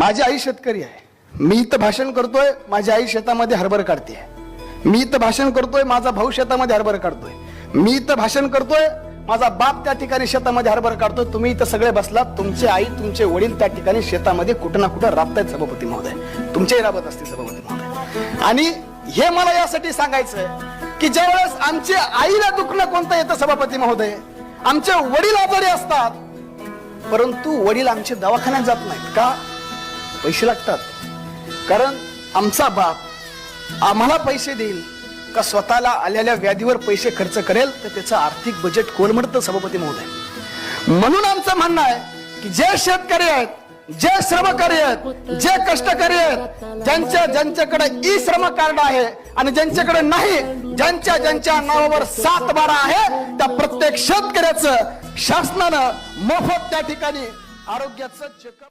माझी आई शेतकरी आहे, मी इथं भाषण करतोय, माझी आई शेतामध्ये हरभरा काढते, मी इथं भाषण करतोय, माझा भाऊ शेतामध्ये हरभरा काढतोय, मी इथं भाषण करतोय, माझा बाप त्या ठिकाणी शेतामध्ये हरभरा काढतोय, तुम्ही इथं सगळे बसलात, तुमचे आई तुमचे वडील त्या ठिकाणी शेतामध्ये कुठं ना कुठं राबतायत सभापती महोदय, तुमचेही राबत असतील सभापती महोदय. आणि हे मला यासाठी सांगायचंय की ज्यावेळेस आमच्या आईला दुखणं कोणतं येतं सभापती महोदय, आमचे वडील आजारी असतात, परंतु वडील आमचे दवाखान्यात जात नाहीत का? पैसे लागतात. कारण आमचा बाप आम्हाला पैसे देईल का स्वतःला आलेल्या व्याधीवर पैसे खर्च करेल, तर त्याचं आर्थिक बजेट कोलमडतं सभापती महोदय. म्हणून आमचं म्हणणं आहे की जे शेतकरी आहेत, जे श्रमकारी आहेत, जे कष्टकरी आहेत, ज्यांच्याकडे ई श्रम कार्ड आहे आणि ज्यांच्याकडे नाही, ज्यांच्या नावावर 7/12 आहे, त्या प्रत्येक शेतकऱ्याचं शासनानं मोफत त्या ठिकाणी आरोग्याचं चेकअप